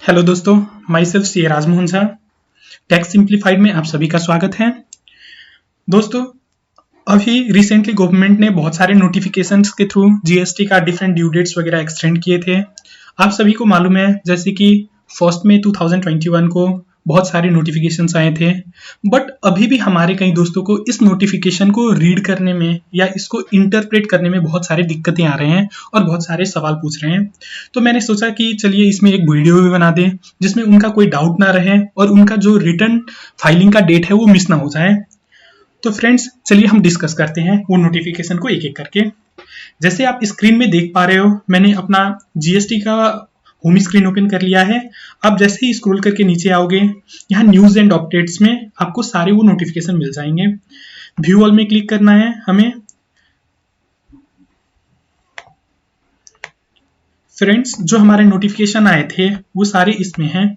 Hello दोस्तों, myself C Rajmohan Jha. Tax simplified में आप सभी का स्वागत है। दोस्तों, अभी रिसेंटली गवर्नमेंट ने बहुत सारे नोटिफिकेशंस के थ्रू जीएसटी का डिफरेंट ड्यू डेट्स वगैरह एक्सटेंड किए थे। आप सभी को मालूम है, जैसे कि 1 मई 2021 को बहुत सारे नोटिफिकेशंस आए थे, बट अभी भी हमारे कई दोस्तों को इस नोटिफिकेशन को रीड करने में या इसको इंटरप्रेट करने में बहुत सारी दिक्कतें आ रहे हैं और बहुत सारे सवाल पूछ रहे हैं। तो मैंने सोचा कि चलिए इसमें एक वीडियो भी बना दें जिसमें उनका कोई डाउट ना रहे और उनका जो रिटर्न फाइलिंग का डेट है वो मिस ना हो जाए। तो फ्रेंड्स, चलिए हम डिस्कस करते हैं वो नोटिफिकेशन को एक एक करके। जैसे आप स्क्रीन में देख पा रहे हो, मैंने अपना जीएसटी का होम स्क्रीन ओपन कर लिया है। आप जैसे ही स्क्रॉल करके नीचे आओगे, यहाँ न्यूज एंड अपडेट्स में आपको सारे वो नोटिफिकेशन मिल जाएंगे। व्यू ऑल में क्लिक करना है हमें। फ्रेंड्स, जो हमारे नोटिफिकेशन आए थे वो सारे इसमें हैं।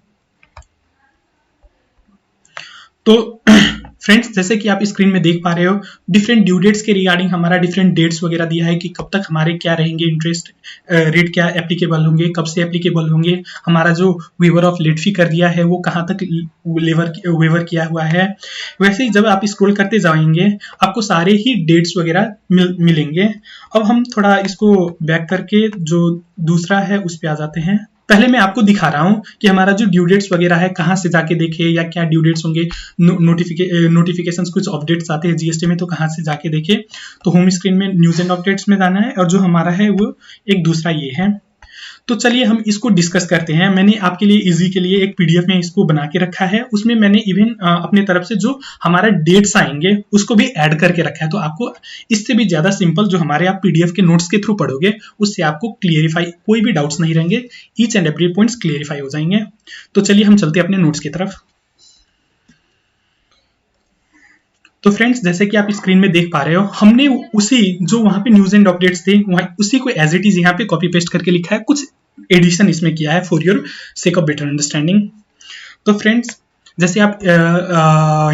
तो फ्रेंड्स, जैसे कि आप स्क्रीन में देख पा रहे हो, डिफरेंट ड्यू डेट्स के रिगार्डिंग हमारा डिफरेंट डेट्स वगैरह दिया है कि कब तक हमारे क्या रहेंगे, इंटरेस्ट रेट क्या एप्लीकेबल होंगे, कब से एप्लीकेबल होंगे, हमारा जो वेवर ऑफ लेट फी कर दिया है वो कहाँ तक वेवर किया हुआ है। वैसे ही जब आप स्क्रॉल करते जाएंगे आपको सारे ही डेट्स वगैरह मिलेंगे। अब हम थोड़ा इसको बैक करके जो दूसरा है उस पर आ जाते हैं। पहले मैं आपको दिखा रहा हूं कि हमारा जो ड्यू डेट्स वगैरह है कहां से जाके देखे या क्या ड्यू डेट्स होंगे। नोटिफिकेशंस कुछ अपडेट्स आते हैं जीएसटी में, तो कहां से जाके देखे। तो होम स्क्रीन में न्यूज एंड अपडेट्स में जाना है और जो हमारा है वो एक दूसरा ये है। तो चलिए हम इसको डिस्कस करते हैं। मैंने आपके लिए इजी के लिए एक पीडीएफ में इसको बना के रखा है। उसमें मैंने इवन अपने तरफ से जो हमारा डेट्स आएंगे उसको भी ऐड करके रखा है। तो आपको इससे भी ज्यादा सिंपल जो हमारे आप पीडीएफ के नोट्स के थ्रू पढ़ोगे उससे आपको क्लियरिफाई, कोई भी डाउट्स नहीं रहेंगे, each and every points clarify हो जाएंगे। तो चलिए हम चलते हैं अपने नोट्स की तरफ। तो फ्रेंड्स, जैसे कि आप स्क्रीन में देख पा रहे हो, हमने उसी जो वहां पे न्यूज एंड अपडेट्स थे उसी को एज इट इज यहाँ पे कॉपी पेस्ट करके लिखा है। कुछ एडिशन इसमें किया है for your sake of better understanding. तो फ्रेंड्स, जैसे आप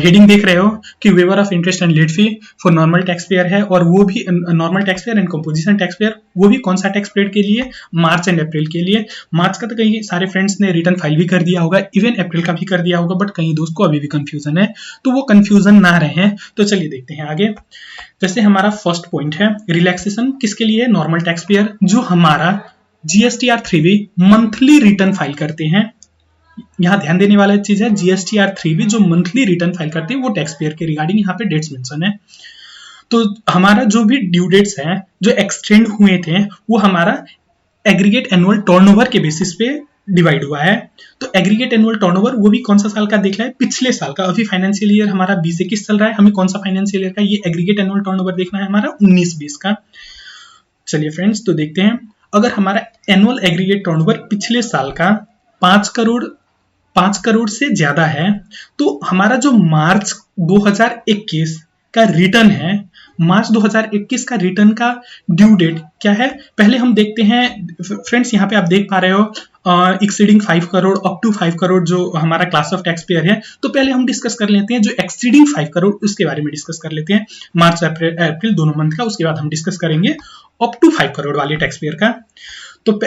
हेडिंग देख रहे हो कि waiver of interest and late fee for normal tax payer है, और वो भी normal tax payer and composition tax payer, वो भी कौन सा टैक्स पीरियड के लिए, मार्च एंड अप्रैल के लिए। मार्च का तो कई सारे फ्रेंड्स ने रिटर्न फाइल भी कर दिया होगा, इवन अप्रैल का भी कर दिया होगा, बट कई दोस्त को अभी भी कंफ्यूजन है, तो वो कंफ्यूजन ना रहे। तो चलिए देखते हैं आगे। जैसे हमारा फर्स्ट पॉइंट है रिलैक्सेशन किसके लिए, नॉर्मल टैक्स पेयर जो हमारा GSTR 3B monthly return file करते हैं। यहाँ ध्यान देने वाला चीज है, जीएसटीआर 3B जो मंथली रिटर्न फाइल करते हैं वो टैक्स पेयर के रिगार्डिंग यहाँ पे डेट्स मेंशन है। तो हमारा जो भी ड्यू डेट्स है जो एक्सटेंड हुए थे वो हमारा एग्रीगेट एनुअल टर्नओवर के बेसिस पे डिवाइड हुआ है। तो एग्रीगेट एनुअल टर्नओवर वो भी कौन सा साल का देख रहा है, पिछले साल का। अभी फाइनेंशियल ईयर हमारा 2021 चल रहा है, हमें कौन सा फाइनेंशियल ईयर का ये एग्रीगेट एनुअल टर्नओवर देखना है, हमारा 19-20 का। चलिए फ्रेंड्स, तो देखते हैं। अगर हमारा एनुअल एग्रीगेट टर्नओवर पिछले साल का 5 करोड़ से ज्यादा है, तो हमारा जो मार्च 2021 का रिटर्न है, मार्च 2021 का रिटर्न का ड्यू डेट क्या है, पहले हम देखते हैं। फ्रेंड्स, यहाँ पे आप देख पा रहे हो exceeding 5 crore up to 5 crore जो हमारा क्लास ऑफ टैक्स पेयर है। तो पहले हम डिस्कस कर लेते हैं जो एक्सीडिंग 5 करोड़ उसके बारे में डिस्कस कर लेते हैं, मार्च अप्रैल दोनों मंथ का। उसके बाद हम डिस्कस करेंगे अप टू 5 करोड़ वाले टैक्स पेयर का। तो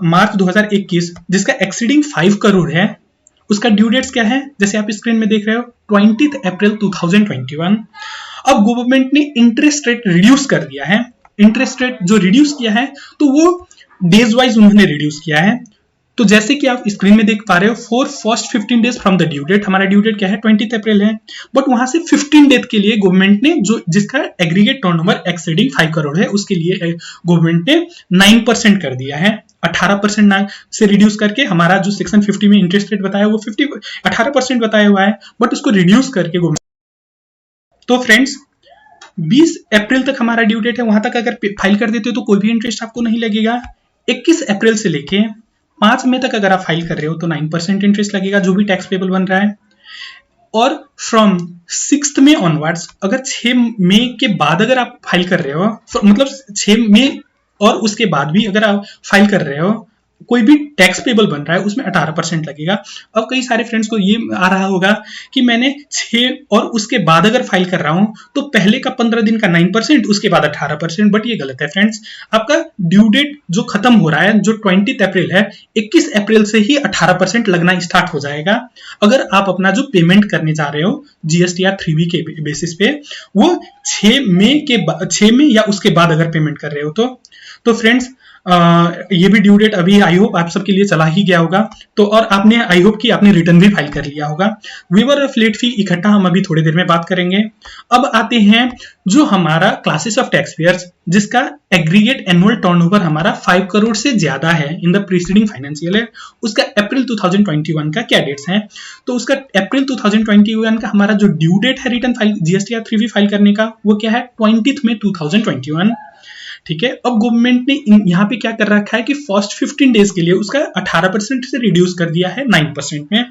मार्च 2021 जिसका एक्सीडिंग 5 करोड़ है उसका ड्यू डेट्स क्या है, जैसे आप स्क्रीन में देख रहे हो 20 अप्रैल 2021। अब गवर्नमेंट ने इंटरेस्ट रेट रिड्यूस कर दिया है। इंटरेस्ट रेट जो रिड्यूस किया है तो वो डेज वाइज उन्होंने रिड्यूस किया है। तो जैसे कि आप स्क्रीन में देख पा रहे हो, for first 15 days from the due date, हमारा ड्यू डेट क्या है 20 अप्रैल है, बट वहां से 15 डेज के लिए गवर्नमेंट ने जो जिसका एग्रीगेट टर्नओवर एक्सीडिंग 5 करोड़ है उसके लिए गवर्नमेंट ने 9% कर दिया है। 18% से रिड्यूस करके हमारा जो सेक्शन 50 में इंटरेस्ट रेट बताया वो 18% बताया हुआ है, बट उसको रिड्यूस करके गवर्नमेंट। तो फ्रेंड्स, 20 अप्रैल तक हमारा ड्यू डेट है, वहां तक अगर फाइल कर देते हो तो कोई भी इंटरेस्ट आपको नहीं लगेगा। 21 अप्रैल से लेके 5 मई तक अगर आप फाइल कर रहे हो तो 9% इंटरेस्ट लगेगा जो भी टैक्स पेबल बन रहा है। और फ्रॉम 6 मई ऑनवर्ड्स, अगर 6 मई के बाद अगर आप फाइल कर रहे हो, मतलब 6 मई और उसके बाद भी अगर आप फाइल कर रहे हो कोई भी टैक्स पेबल बन रहा है उसमें 18% लगेगा। अब कई सारे फ्रेंड्स को ये आ रहा होगा कि मैंने 6 और उसके बाद अगर फाइल कर रहा हूं तो पहले का 15 दिन का 9%, उसके बाद 18%, बट ये गलत है फ्रेंड्स। आपका ड्यू डेट जो खत्म हो रहा है, जो 20 अप्रैल है, 21 अप्रैल से ही 18% लगना स्टार्ट हो जाएगा। अगर आप अपना जो पेमेंट करने जा रहे हो GSTR 3B के बेसिस पे, वो 6 मई या उसके बाद अगर पेमेंट कर रहे हो तो फ्रेंड्स ये भी ड्यू डेट अभी आई होप आप सबके लिए चला ही गया होगा। तो और आपने आई होप कि आपने रिटर्न भी फाइल कर लिया होगा। वेवर ऑफ लेट फी इकट्ठा हम अभी थोड़ी देर में बात करेंगे। अब आते हैं जो हमारा क्लासेस ऑफ टैक्स पेयर्स जिसका एग्रीगेट एनुअल टर्नओवर हमारा 5 करोड़ से ज्यादा है in the preceding financial year, उसका अप्रैल 2021 का क्या डेट्स हैं। तो उसका अप्रैल 2021 का हमारा जो ड्यू डेट है return file GSTR 3B file करने का, वो क्या है 20 मई 2021। ठीक है। अब गवर्नमेंट ने यहाँ पे क्या कर रखा है कि फर्स्ट 15 डेज के लिए उसका 18% से रिड्यूस कर दिया है 9% में।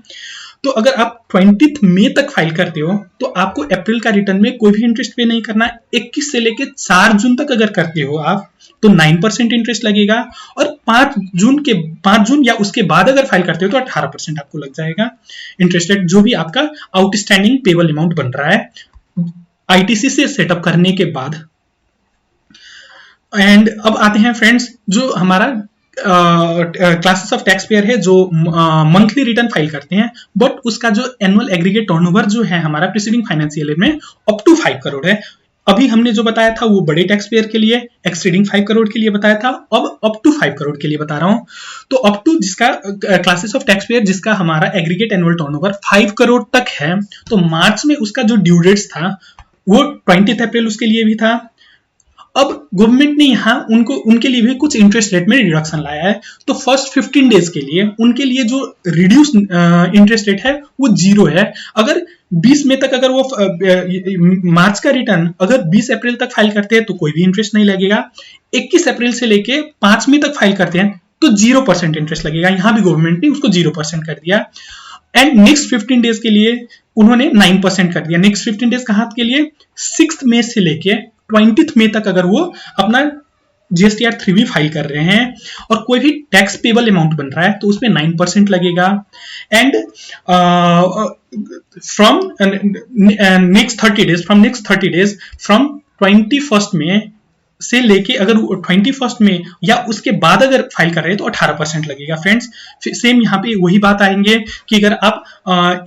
तो अगर आप 20 मई तक फाइल करते हो तो आपको अप्रैल का रिटर्न में कोई भी इंटरेस्ट पे नहीं करना। 21 से लेके 4 जून तक अगर करते हो आप तो 9% इंटरेस्ट लगेगा, और 5 जून या उसके बाद अगर फाइल करते हो तो 18% आपको लग जाएगा इंटरेस्ट रेट, जो भी आपका आउटस्टैंडिंग पेबल अमाउंट बन रहा है ITC से सेटअप करने के बाद। एंड अब आते हैं फ्रेंड्स जो हमारा क्लासेस ऑफ टैक्स पेयर है जो मंथली रिटर्न फाइल करते हैं, बट उसका जो एनुअल एग्रीगेट टर्नओवर जो है हमारा प्रीसीडिंग फाइनेंशियल ईयर में अप टू 5 करोड़ है। अभी हमने जो बताया था वो बड़े टैक्स पेयर के लिए एक्सीडिंग 5 करोड़ के लिए बताया था, अब अप टू 5 करोड़ के लिए बता रहा हूं। तो अप टू जिसका क्लासेस ऑफ टैक्स पेयर जिसका हमारा एग्रीगेट एनुअल टर्नओवर 5 करोड़ तक है, तो मार्च में उसका जो ड्यू डेट्स था वो 20 अप्रैल उसके लिए भी था। अब गवर्नमेंट ने यहाँ उनके लिए भी कुछ इंटरेस्ट रेट में रिडक्शन लाया है। तो फर्स्ट 15 डेज के लिए उनके लिए जो रिड्यूस इंटरेस्ट रेट है वो 0 है। अगर 20 मई तक अगर वो मार्च का रिटर्न अगर 20 अप्रैल तक फाइल करते हैं तो कोई भी इंटरेस्ट नहीं लगेगा। 21 अप्रैल से लेके 5 मई तक फाइल करते हैं तो 0% इंटरेस्ट लगेगा। यहाँ भी गवर्नमेंट ने उसको 0% कर दिया। एंड नेक्स्ट 15 डेज के लिए उन्होंने 9% कर दिया। नेक्स्ट 15 डेज कहाँ के लिए 6 मई से लेके 20 मई तक अगर वो अपना GSTR 3B फाइल कर रहे हैं और कोई भी टैक्स पेबल अमाउंट बन रहा है तो उसमें 9% लगेगा। And from next 30 days from 21 में से लेके अगर 21 में या उसके बाद अगर फाइल कर रहे हैं तो 18% लगेगा फ्रेंड्स। सेम यहाँ पे वही बात आएंगे कि अगर आप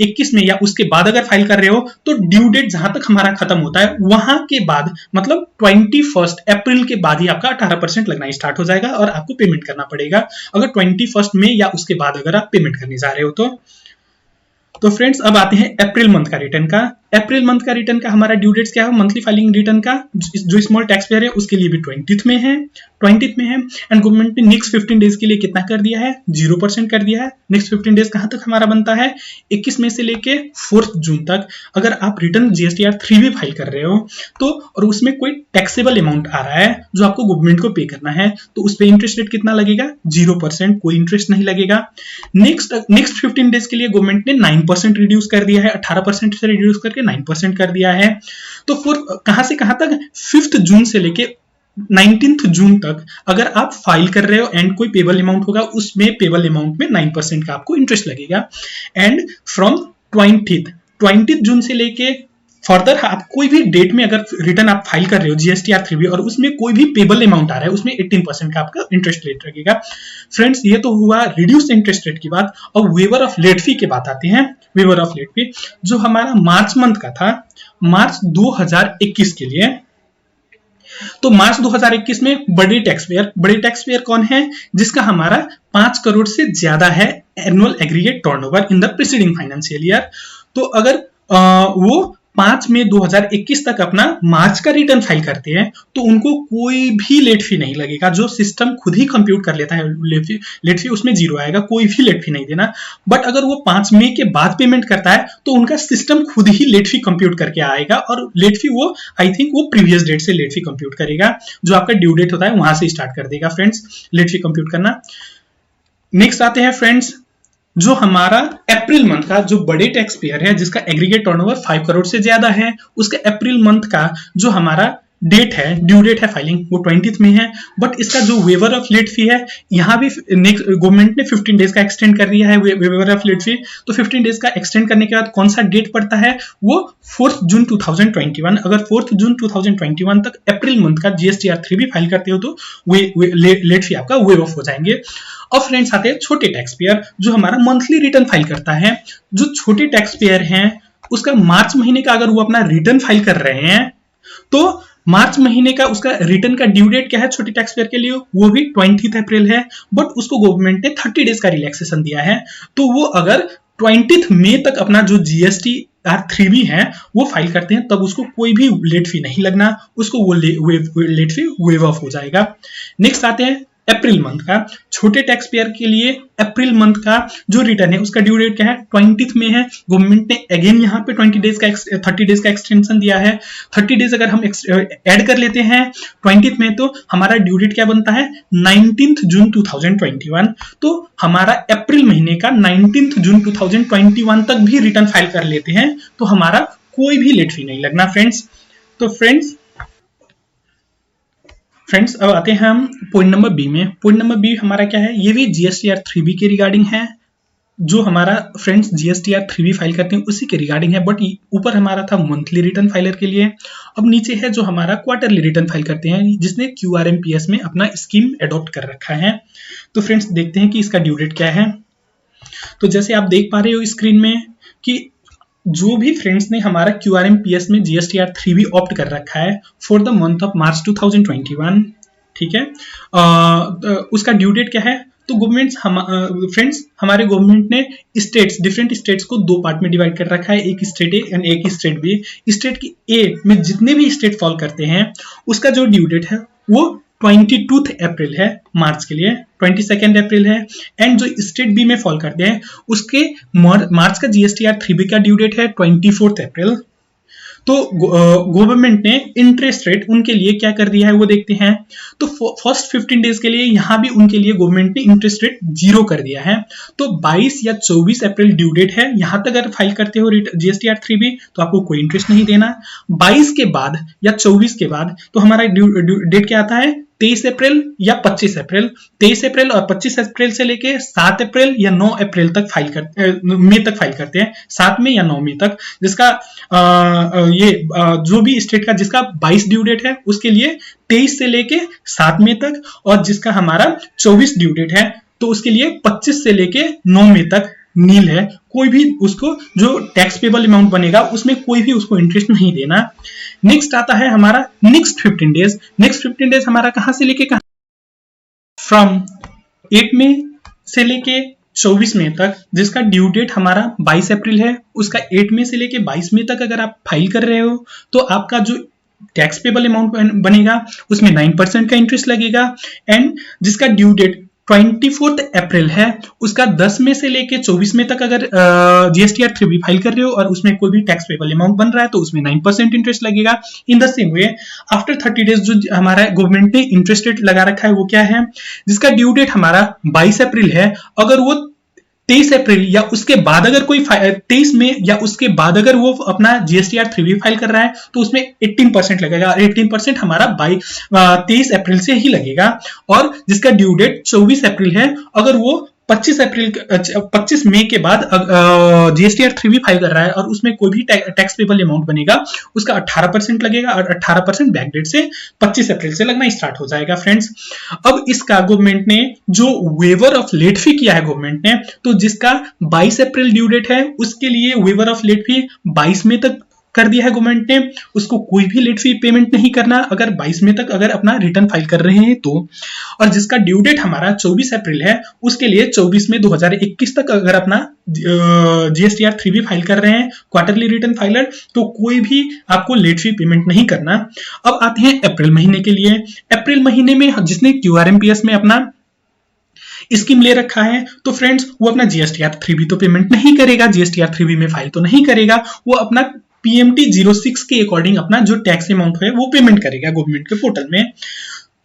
21 में या उसके बाद अगर फाइल कर रहे हो तो ड्यू डेट जहां तक हमारा खत्म होता है वहां के बाद मतलब 21 अप्रैल के बाद ही आपका 18% लगना स्टार्ट हो जाएगा और आपको पेमेंट करना पड़ेगा अगर 21 में या उसके बाद अगर आप पेमेंट करने जा रहे हो तो फ्रेंड्स अब आते हैं अप्रैल मंथ का रिटर्न का। अप्रैल मंथ का रिटर्न का हमारा ड्यू डेट्स क्या है मंथली फाइलिंग रिटर्न का, जो स्मॉल टैक्स पेयर है उसके लिए भी 20 में है एंड गवर्नमेंट ने नेक्स्ट 15 डेज के लिए कितना कर दिया है 0% कर दिया है। नेक्स्ट 15 डेज कहां तक हमारा बनता है 21 मई से लेके 4 जून तक। अगर आप रिटर्न GSTR 3B फाइल कर रहे हो तो और उसमें कोई टैक्सेबल अमाउंट आ रहा है जो आपको गवर्नमेंट को पे करना है तो उस पर इंटरेस्ट रेट कितना लगेगा 0%, कोई इंटरेस्ट नहीं लगेगा। नेक्स्ट 15 डेज के लिए गवर्नमेंट ने 9% रिड्यूस कर दिया है, 18% से रिड्यूस करके 9% कर दिया है। तो फिर कहां से कहां तक 5 जून से लेके 19 जून तक अगर आप फाइल कर रहे हो एंड कोई पेबल अमाउंट होगा उसमें पेबल अमाउंट में 9% का आपको इंटरेस्ट लगेगा। एंड फ्रॉम 20 जून से लेके फर्दर आप कोई भी डेट में अगर रिटर्न आप फाइल कर रहे हो GSTR 3B और उसमें कोई भी पेबल अमाउंट आ रहा है उसमें 18% का आपका इंटरेस्ट रेट लगेगा। फ्रेंड्स ये तो हुआ रिड्यूस इंटरेस्ट रेट की बात। और वेवर ऑफ लेट फी की बात आती है। वेवर ऑफ लेट फी जो हमारा मार्च मंथ का था, मार्च 2021 के लिए, तो मार्च 2021 में बड़े टैक्स पेयर कौन है जिसका हमारा 5 करोड़ से ज्यादा है annual aggregate turnover in the preceding financial year. तो अगर वो 5 मई 2021 तक अपना मार्च का रिटर्न फाइल करते हैं तो उनको कोई भी लेट फी नहीं लगेगा, जो सिस्टम खुद ही कंप्यूट कर लेता है। लेट फी उसमें 0 आएगा, कोई भी लेट फी नहीं देना। बट अगर वो 5 मई के बाद पेमेंट करता है तो उनका सिस्टम खुद ही लेट फी कंप्यूट करके आएगा और लेट फी वो आई थिंक वो प्रीवियस डेट से लेट फी कंप्यूट करेगा, जो आपका ड्यू डेट होता है वहां से स्टार्ट कर देगा फ्रेंड्स लेट फी कंप्यूट करना। नेक्स्ट आते हैं फ्रेंड्स जो हमारा अप्रैल मंथ का जो बड़े टैक्स पेयर है जिसका एग्रीगेट टर्नओवर 5 करोड़ से ज्यादा है, उसका अप्रैल मंथ का जो हमारा डेट है, ड्यू डेट है फाइलिंग, वो 20th में है, बट इसका जो वेवर ऑफ लेट फी है यहाँ भी नेक्स्ट गवर्नमेंट ने 15 डेज का एक्सटेंड कर दिया है वेवर ऑफ लेट फी। तो 15 डेज का एक्सटेंड करने के बाद कौन सा डेट पड़ता है, वो 4 जून 2021। अगर 4 जून 2021 तक अप्रैल मंथ का GSTR 3 भी फाइल करते हो तो लेट फी आपका वेव ऑफ हो जाएंगे। अब फ्रेंड्स आते हैं छोटे टैक्स पेयर जो हमारा मंथली रिटर्न फाइल करता है। जो छोटे टैक्स पेयर हैं उसका मार्च महीने का अगर वो अपना रिटर्न फाइल कर रहे हैं तो मार्च महीने का उसका रिटर्न का ड्यू डेट क्या है छोटे टैक्स पेयर के लिए, वो भी 20 अप्रैल है, बट उसको गवर्नमेंट ने 30 डेज का रिलैक्सेशन दिया है। तो वो अगर 20 मई तक अपना जो GSTR 3B है वो फाइल करते हैं तब उसको कोई भी लेट फी नहीं लगना, उसको वो लेट फी वेव ऑफ हो जाएगा। नेक्स्ट आते हैं अप्रैल मंथ का। छोटे टैक्स पेयर के लिए अप्रैल मंथ का जो रिटर्न है उसका ड्यू डेट क्या है, 20 में है। गवर्नमेंट ने अगेन यहाँ पे 30 डेज का एक्सटेंशन दिया है। 30 डेज अगर हम ऐड कर लेते हैं 20 में तो हमारा ड्यू डेट क्या बनता है, 19 जून 2021। तो हमारा अप्रैल महीने का 19 जून 2021 तक भी रिटर्न फाइल कर लेते हैं तो हमारा कोई भी लेट फी नहीं लगना फ्रेंड्स। तो फ्रेंड्स अब आते हैं हम पॉइंट नंबर बी में। पॉइंट नंबर बी हमारा क्या है, ये भी GSTR 3B के रिगार्डिंग है। जो हमारा फ्रेंड्स GSTR 3B फाइल करते हैं उसी के रिगार्डिंग है, बट ऊपर हमारा था मंथली रिटर्न फाइलर के लिए। अब नीचे है जो हमारा क्वार्टरली रिटर्न फाइल करते हैं जिसने QRMPS में अपना स्कीम एडॉप्ट कर रखा है। तो फ्रेंड्स देखते हैं कि इसका ड्यू डेट क्या है। तो जैसे आप देख पा रहे हो स्क्रीन में कि जो भी फ्रेंड्स ने हमारा QRMPS में GSTR 3B ऑप्ट कर रखा है for the month of March 2021, ठीक है, उसका ड्यू डेट क्या है। तो फ्रेंड्स हमारे गवर्नमेंट ने डिफरेंट स्टेट्स को दो पार्ट में डिवाइड कर रखा है, एक स्टेट ए एंड एक स्टेट बी। स्टेट की ए में जितने भी स्टेट फॉल करते हैं उसका जो ड्यू डेट है वो 22 अप्रैल है मार्च के लिए, 22 अप्रैल है। एंड जो स्टेट बी में फॉल करते हैं उसके मार्च का GSTR 3B का ड्यू डेट है 24 अप्रैल। तो गवर्नमेंट ने इंटरेस्ट रेट उनके लिए क्या कर दिया है वो देखते हैं। तो फर्स्ट 15 डेज के लिए यहाँ भी उनके लिए गवर्नमेंट ने इंटरेस्ट रेट 0 कर दिया है। तो 22 या 24 अप्रैल ड्यू डेट है, यहाँ तक अगर फाइल करते हो GSTR 3B तो आपको कोई इंटरेस्ट नहीं देना। 22 के बाद या 24 के बाद तो हमारा डेट क्या आता है, 23 अप्रैल या 25 अप्रैल। 23 अप्रैल और 25 अप्रैल से लेके 7 अप्रैल या 9 अप्रैल तक मई तक फाइल करते हैं, 7 मई या 9 मई तक। जिसका जो भी स्टेट का जिसका 22 ड्यू डेट है उसके लिए 23 से लेके 7 मई तक, और जिसका हमारा 24 ड्यू डेट है तो उसके लिए 25 से लेके 9 मई तक नील है। कोई भी उसको जो टैक्स पेबल अमाउंट बनेगा उसमें कोई भी उसको इंटरेस्ट नहीं देना। नेक्स्ट आता है हमारा नेक्स्ट 15 डेज। नेक्स्ट 15 डेज हमारा कहां से लेके कहां, फ्रॉम 8 मई से लेके 24 मई तक, जिसका ड्यू डेट हमारा 22 अप्रैल है। उसका 8 मई से लेके 22 मई तक अगर आप फाइल कर रहे हो तो आपका जो टैक्स पेबल अमाउंट बनेगा उसमें 9% का इंटरेस्ट लगेगा। एंड जिसका ड्यू डेट 24 अप्रैल है उसका 10 में से लेके 24 में तक अगर GSTR 3B फाइल कर रहे हो और उसमें कोई भी टैक्स पेबल अमाउंट बन रहा है तो उसमें 9% इंटरेस्ट लगेगा। In the same way after 30 days जो हमारा गवर्नमेंट ने इंटरेस्ट रेट लगा रखा है वो क्या है, जिसका ड्यू डेट हमारा 22 अप्रैल है, अगर वो 23 अप्रैल या उसके बाद अगर कोई 23 में या उसके बाद अगर वो अपना GSTR 3B फाइल कर रहा है तो उसमें 18% लगेगा। 18% हमारा 23 अप्रैल से ही लगेगा। और जिसका ड्यू डेट 24 अप्रैल है, अगर वो 25 मई के बाद GSTR 3B फाइल कर रहा है और उसमें कोई भी टैक्स पेबल अमाउंट बनेगा उसका 18% लगेगा, और 18% बैक डेट से 25 अप्रैल से लगना स्टार्ट हो जाएगा फ्रेंड्स। अब इसका गवर्नमेंट ने जो वेवर ऑफ लेट फी किया है गवर्नमेंट ने, तो जिसका 22 अप्रैल ड्यू डेट है उसके लिए वेवर ऑफ लेट फी 22 मई तक कर दिया है गवर्नमेंट ने। उसको कोई भी लेट फी पेमेंट नहीं करना अगर 22 मई तक अगर अपना रिटर्न फाइल कर रहे हैं तो। और जिसका ड्यू डेट हमारा 24 अप्रैल है उसके लिए 24 मई 2021 तक अगर अपना GSTR 3B फाइल कर रहे हैं क्वार्टरली रिटर्न फाइलर तो कोई भी आपको लेट फी पेमेंट नहीं करना। अब आते हैं अप्रैल महीने के लिए। अप्रैल महीने में जिसने QRMPS में अपना स्कीम ले रखा है तो फ्रेंड्स वो अपना GSTR 3B तो पेमेंट नहीं करेगा, GSTR 3B में फाइल तो नहीं करेगा, वो अपना PMT 06 के अकॉर्डिंग अपना जो टैक्स अमाउंट है वो पेमेंट करेगा गवर्नमेंट के पोर्टल में।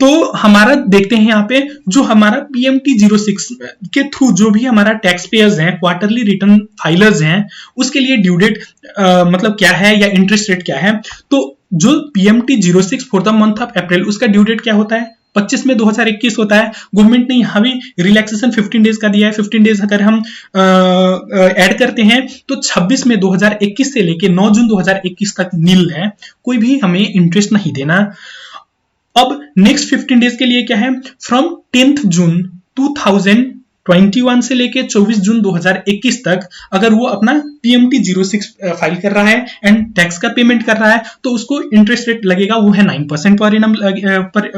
तो हमारा देखते हैं यहाँ पे जो हमारा PMT 06 के थ्रू जो भी हमारा टैक्स पेयर्स हैं, क्वार्टरली रिटर्न फाइलर्स हैं, उसके लिए ड्यू डेट मतलब क्या है या इंटरेस्ट रेट क्या है। तो जो PMT 06 for the month of April, उसका ड्यू डेट क्या होता है? 25 में 2021 होता है। गवर्नमेंट ने यहाँ भी रिलैक्सेशन 15 डेज का दिया है। 15 डेज अगर हम ऐड करते हैं तो 26 में 2021 से लेके 9 जून 2021 तक नील है, कोई भी हमें इंटरेस्ट नहीं देना। अब नेक्स्ट 15 डेज के लिए क्या है? फ्रॉम 10 जून 2021 से लेके 24 जून 2021 तक अगर वो अपना पीएमटी 06 फाइल कर रहा है एंड टैक्स का पेमेंट कर रहा है तो उसको इंटरेस्ट रेट लगेगा वो है 9% पर एनम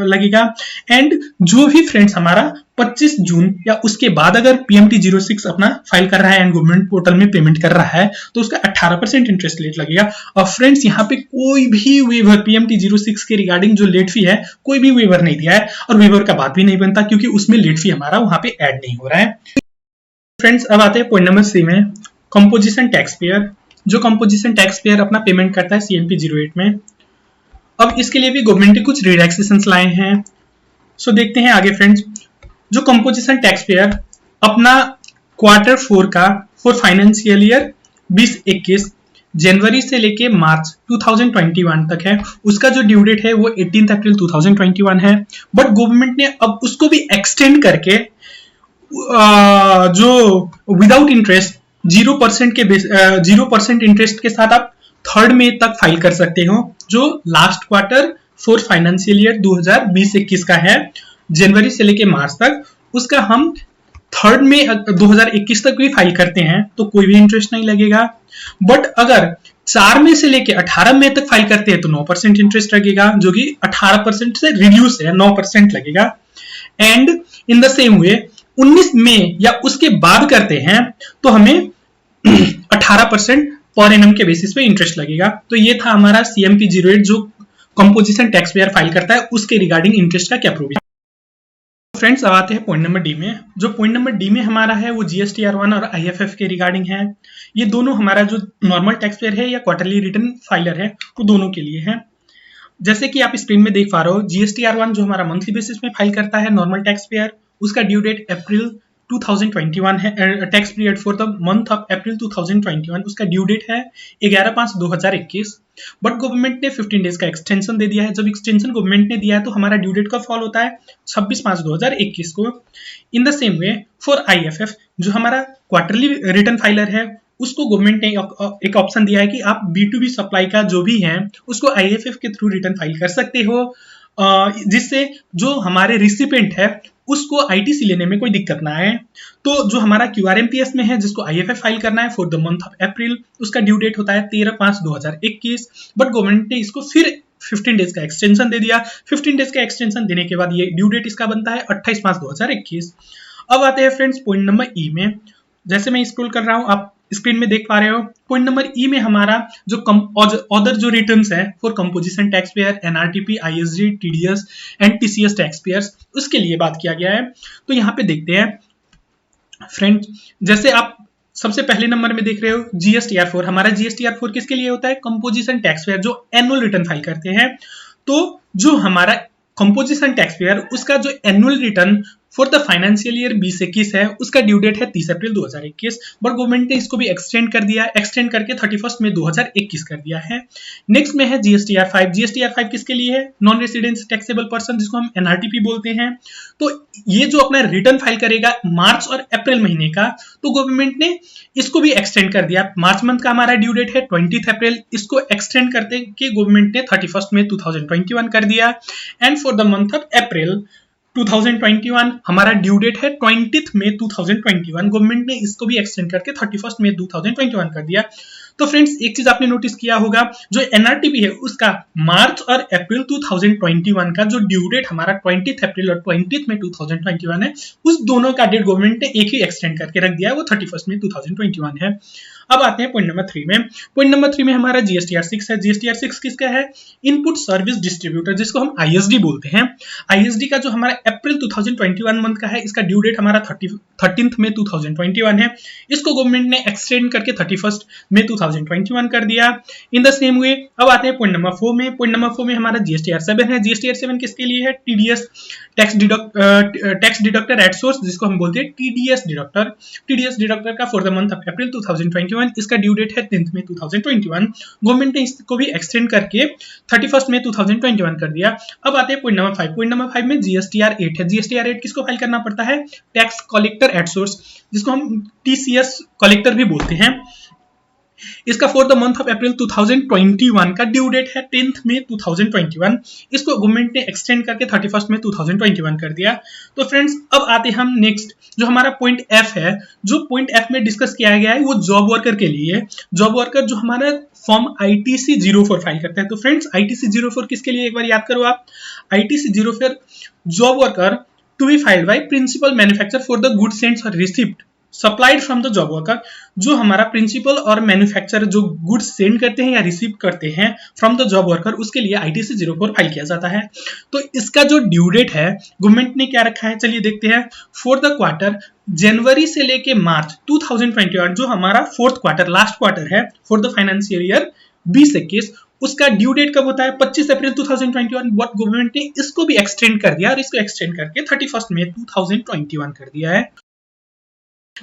लगेगा। एंड जो भी फ्रेंड्स हमारा 25 जून या उसके बाद अगर पीएमटी 06 अपना फाइल कर रहा है एंड गवर्नमेंट पोर्टल में पेमेंट कर रहा है तो उसका 18% इंटरेस्ट रेट लगेगा। और फ्रेंड्स यहाँ पे कोई भी वेवर पीएमटी 06 के रिगार्डिंग जो लेट फी है कोई भी वेवर नहीं दिया है और वेवर का बात भी नहीं बनता क्योंकि उसमें लेट फी हमारा वहां पे ऐड नहीं हो रहा है। फ्रेंड्स अब आते हैं पॉइंट नंबर 3 में, कंपोजिशन टैक्स पेयर। जो कंपोजिशन टैक्स पेयर अपना पेमेंट करता है सीएमपी 08 में, अब इसके लिए भी गवर्नमेंट ने कुछ रिलैक्सेशंस लाए हैं। सो देखते हैं आगे फ्रेंड्स। जो कंपोजिशन टैक्स पेयर अपना क्वार्टर 4 का फॉर फाइनेंशियल ईयर 2021 जनवरी से लेके मार्च 2021 तक है, उसका जो ड्यू डेट है वो 18 अप्रैल 2021 है। बट गवर्नमेंट ने अब उसको भी एक्सटेंड करके जो विदाउट इंटरेस्ट 0% इंटरेस्ट के साथ आप 3 मई तक फाइल कर सकते हो, जो last quarter for financial year 2020-21 का है, जनवरी से लेके मार्च तक। उसका हम 3 मई 2021 तक भी फाइल करते हैं तो कोई भी इंटरेस्ट नहीं लगेगा। बट अगर 4 मई से लेके 18 मई तक फाइल करते हैं तो 9% इंटरेस्ट लगेगा, जो कि 18% से रिड्यूस है, 9% लगेगा। And in the same way 19 मई या उसके बाद करते हैं तो हमें 18% पर एनम के बेसिस पे इंटरेस्ट लगेगा। तो ये था हमारा सीएमपी 08 जो कंपोजिशन टैक्स पेयर फाइल करता है उसके रिगार्डिंग इंटरेस्ट का क्या प्रोविजन। फ्रेंड्स अब आते हैं पॉइंट नंबर डी में। जो पॉइंट नंबर डी में हमारा है वो जीएसटीआर1 और आईएफएफ के रिगार्डिंग है। ये दोनों हमारा जो नॉर्मल टैक्स पेयर है या क्वार्टरली रिटर्न फाइलर है वो दोनों के लिए है। जैसे कि आप स्क्रीन में देख पा रहे हो, जीएसटीआर1 जो हमारा मंथली बेसिस में फाइल करता है नॉर्मल टैक्स पेयर, उसका ड्यू डेट अप्रैल 2021 है। Tax period for the month of April 2021 उसका ड्यू डेट है 11/5/2021। बट गवर्नमेंट ने 15 डेज का एक्सटेंशन दे दिया है। जब एक्सटेंशन गवर्नमेंट ने दिया है तो हमारा ड्यू डेट कब फॉल होता है? 26/5/2021 को। In the same way for IFF जो हमारा क्वार्टरली रिटर्न फाइलर है, उसको गवर्नमेंट ने एक ऑप्शन दिया है कि आप B2B सप्लाई का जो भी है उसको आईएफएफ के थ्रू रिटर्न फाइल कर सकते हो, जिससे जो हमारे रिसिपेंट है उसको आईटीसी लेने में कोई दिक्कत ना आए। तो जो हमारा क्यूआरएमपीएस में है जिसको आईएफएफ फाइल करना है for the month of April, उसका ड्यू डेट होता है 13/5/2021। बट गवर्नमेंट ने इसको फिर 15 डेज का एक्सटेंशन दे दिया। 15 डेज का एक्सटेंशन देने के बाद ये ड्यू डेट इसका बनता है 28/5/2021। अब आते हैं फ्रेंड्स पॉइंट नंबर ई में। जैसे मैं स्क्रॉल कर रहा हूं, आप स्क्रीन में देख पा रहे हो, पॉइंट नंबर ई में हमारा जो अदर जो रिटर्न्स है for composition tax payer, NRTP, ISD, TDS and TCS tax payers, उसके लिए बात किया गया है। तो यहाँ पे देखते हैं फ्रेंड्स, जैसे आप सबसे पहले नंबर में देख रहे हो जीएसटीआर4। हमारा जीएसटीआर4 किसके लिए होता है? कंपोजिशन टैक्स पेयर जो एनुअल रिटर्न फाइल करते हैं। तो जो हमारा कंपोजिशन टैक्स पेयर उसका जो annual return for the financial year 2021 है उसका ड्यू डेट है 30 अप्रैल 2021। बट गवर्नमेंट ने इसको भी एक्सटेंड कर दिया, एक्सटेंड करके 31 मई 2021 कर दिया है। नेक्स्ट में है जीएसटीआर5। जीएसटीआर5 किसके लिए है? नॉन रेसिडेंस टैक्सेबल पर्सन, जिसको हम एनआरटीपी बोलते हैं। तो ये जो अपना रिटर्न फाइल करेगा मार्च और अप्रैल महीने का, तो गवर्नमेंट ने इसको भी एक्सटेंड कर दिया। मार्च मंथ का हमारा ड्यू डेट है 20 अप्रैल, इसको एक्सटेंड करते कि गवर्नमेंट ने 31 मई 2021 कर दिया। And for the month of April 2021 हमारा ड्यू डेट है 20 मई 2021। गवर्नमेंट ने इसको भी एक्सटेंड करके 31 मई 2021 कर दिया। तो फ्रेंड्स एक चीज आपने नोटिस किया होगा, जो एनआरटीपी है उसका मार्च और अप्रैल 2021 का जो ड्यू डेट हमारा 20 अप्रैल और 20 मई 2021 है, उस दोनों का डेट गवर्नमेंट ने एक ही एक्सटेंड करके रख दिया है, वो 31 मई 2021 है। अब आते हैं पॉइंट नंबर 3 में। पॉइंट नंबर 3 में हमारा जीएसटीआर6 है। जीएसटीआर6 किसका है? इनपुट सर्विस डिस्ट्रीब्यूटर, जिसको हम आईएसडी बोलते हैं। आईएसडी का जो हमारा अप्रैल 2021 मंथ का है, इसका ड्यू डेट हमारा 13 मई 2021 है। इसको गवर्नमेंट ने एक्सटेंड करके 31 मई 2021 कर दिया। इन द सेम वे अब आते हैं पॉइंट नंबर 4 में। पॉइंट नंबर 4 में हमारा जीएसटीआर7 है। जीएसटीआर7 किसके लिए है? TDS tax deductor at source, जिसको हम बोलते हैं टीडीएस डिडक्टर। टीडीएस डिडक्टर का for the month of April 2021 2021, इसका ड्यू डेट है 10 मई 2021। गवर्नमेंट ने इसको भी एक्सटेंड करके 31 मई 2021 कर दिया। अब आते हैं पॉइंट नंबर 5। पॉइंट नंबर 5 में जीएसटीआर 8 है। जीएसटीआर 8 किसको फाइल करना पड़ता है? टैक्स कलेक्टर एट सोर्स, जिसको हम टीसीएस कलेक्टर भी बोलते हैं। इसका for the month of April 2021 का ड्यू डेट है 10 मई 2021। इसको गवर्नमेंट ने एक्सटेंड करके 31 मई 2021 कर दिया। तो फ्रेंड्स अब आते हैं हम नेक्स्ट, जो हमारा पॉइंट एफ है। जो पॉइंट एफ में डिस्कस किया गया है वो जॉब वर्कर के लिए। जॉब वर्कर जो हमारा फॉर्म ITC 04 फाइल करते हैं। तो फ्रेंड्स ITC 04 किसके लिए, एक बार याद करो आप। ITC 04 job worker to be filed by principal manufacturer for the goods sents और receipt supplied from the job worker. जो हमारा प्रिंसिपल और मैन्युफैक्चरर जो गुड्स सेंड करते हैं या रिसीव करते हैं फ्रॉम द जॉब वर्कर, उसके लिए ITC 04 फाइल किया जाता है। तो इसका जो ड्यू डेट है गवर्नमेंट ने क्या रखा है, चलिए देखते हैं। फॉर द क्वार्टर जनवरी से लेके मार्च 2021, जो हमारा फोर्थ क्वार्टर लास्ट क्वार्टर है फॉर द फाइनेंशियल ईयर 2021, उसका ड्यू डेट कब होता है? 25 अप्रैल 2021। बट गवर्नमेंट ने इसको भी एक्सटेंड कर दिया और इसको एक्सटेंड करके 31 मई 2021 कर दिया है।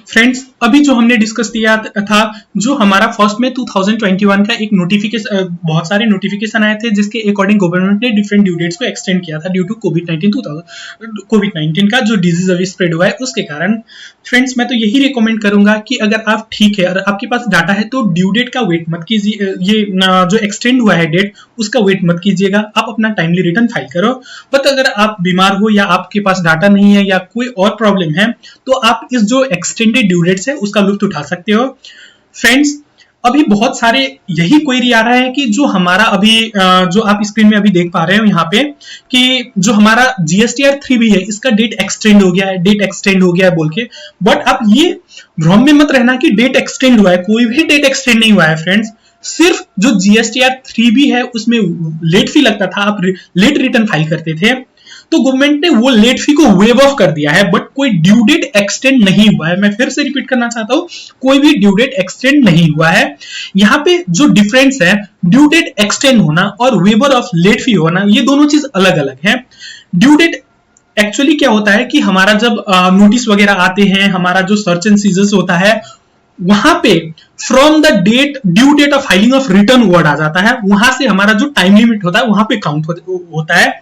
फ्रेंड्स अभी जो हमने डिस्कस किया था, जो हमारा फर्स्ट में 2021 का एक नोटिफिकेशन, बहुत सारे नोटिफिकेशन आए थे जिसके अकॉर्डिंग गवर्नमेंट ने डिफरेंट ड्यू डेट्स को एक्सटेंड किया था ड्यू टू कोविड-19 का जो डिजीज अभी स्प्रेड हुआ है उसके कारण। फ्रेंड्स मैं तो यही रिकमेंड करूंगा कि अगर आप ठीक है और आपके पास डाटा है तो ड्यू डेट का वेट मत कीजिए, ये जो एक्सटेंड हुआ है डेट उसका वेट मत कीजिएगा, आप अपना टाइमली रिटर्न फाइल करो। बट अगर आप बीमार हो या आपके पास डाटा नहीं है या कोई और प्रॉब्लम है तो आप इस जो एक्सटेंडेड ड्यू डेट्स है उसका लुत्फ उठा सकते हो। फ्रेंड्स अभी बहुत सारे यही क्वेरी आ रहा है कि जो हमारा अभी जो आप स्क्रीन में अभी देख पा रहे हो यहाँ पे कि जो हमारा GSTR 3 भी है इसका डेट एक्सटेंड हो गया है, डेट एक्सटेंड हो गया है बोल के। बट आप ये भ्रम में मत रहना कि डेट एक्सटेंड हुआ है, कोई भी डेट एक्सटेंड नहीं हुआ है फ्रेंड्स। सिर्फ जो GSTR 3 भी है उसमें लेट फी लगता था, आप लेट रिटर्न फाइल करते थे, तो गवर्नमेंट ने वो लेट फी को वेव ऑफ कर दिया है। बट कोई ड्यू डेट एक्सटेंड नहीं हुआ है। मैं फिर से रिपीट करना चाहता हूं, कोई भी ड्यू डेट एक्सटेंड नहीं हुआ है। यहाँ पे जो डिफरेंस है, ड्यू डेट एक्सटेंड होना और वेवर ऑफ लेट फी होना, ये दोनों चीज अलग अलग है। ड्यू डेट एक्चुअली क्या होता है कि हमारा जब नोटिस वगैरह आते हैं, हमारा जो सर्च एंड सीजर्स होता है, वहां पे from the date due date of filing of return word आ जाता है, वहां से हमारा जो टाइम लिमिट होता है वहां पे काउंट होता है।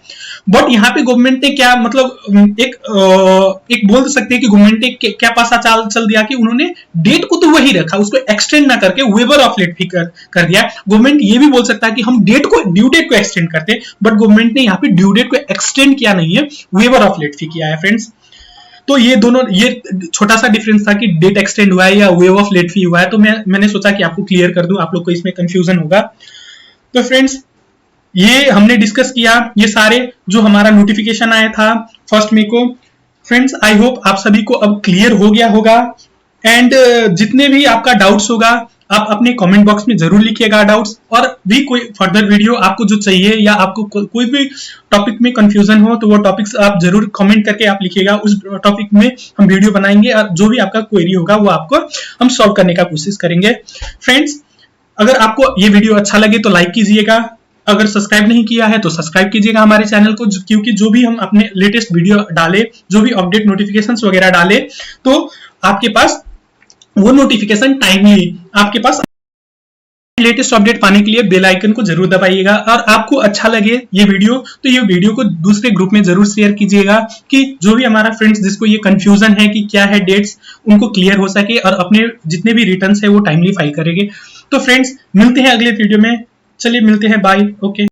बट यहाँ पे गवर्नमेंट ने क्या मतलब एक बोल सकते हैं कि गवर्नमेंट ने क्या पासा चाल चल दिया कि उन्होंने डेट को तो वही रखा, उसको एक्सटेंड ना करके वेवर ऑफ लेट फी कर दिया। गवर्नमेंट ये भी बोल सकता है कि हम डेट को ड्यू डेट को एक्सटेंड करते, बट गवर्नमेंट ने यहाँ पे ड्यू डेट को एक्सटेंड किया नहीं है, वेवर ऑफ लेट फी किया है फ्रेंड्स। तो ये दोनों, ये छोटा सा डिफरेंस था कि डेट एक्सटेंड हुआ है या वेव ऑफ लेट फी हुआ है। तो मैंने सोचा कि आपको क्लियर कर दूं, आप लोग को इसमें कंफ्यूजन होगा। तो फ्रेंड्स ये हमने डिस्कस किया, ये सारे जो हमारा नोटिफिकेशन आया था फर्स्ट मई को। फ्रेंड्स आई होप आप सभी को अब क्लियर हो गया होगा। एंड जितने भी आपका डाउट्स होगा आप अपने कमेंट बॉक्स में जरूर लिखिएगा डाउट्स, और भी कोई फर्दर वीडियो आपको जो चाहिए या आपको कोई भी टॉपिक में कंफ्यूजन हो तो वो टॉपिक्स आप जरूर कमेंट करके आप लिखिएगा। उस टॉपिक में हम वीडियो बनाएंगे और जो भी आपका क्वेरी होगा वो आपको हम सॉल्व करने का कोशिश करेंगे। फ्रेंड्स अगर आपको ये वीडियो अच्छा लगे तो लाइक कीजिएगा, अगर सब्सक्राइब नहीं किया है तो सब्सक्राइब कीजिएगा हमारे चैनल को, क्योंकि जो भी हम अपने लेटेस्ट वीडियो डाले, जो भी अपडेट नोटिफिकेशंस वगैरह डाले, तो आपके पास वो नोटिफिकेशन टाइमली आपके पास। लेटेस्ट अपडेट पाने के लिए बेल आइकन को जरूर दबाइएगा, और आपको अच्छा लगे ये वीडियो तो ये वीडियो को दूसरे ग्रुप में जरूर शेयर कीजिएगा कि जो भी हमारा फ्रेंड्स जिसको ये कंफ्यूजन है कि क्या है डेट्स, उनको क्लियर हो सके और अपने जितने भी रिटर्न्स है वो टाइमली फाइल करेंगे। तो फ्रेंड्स मिलते हैं अगले वीडियो में, चलिए मिलते हैं, बाय, ओके।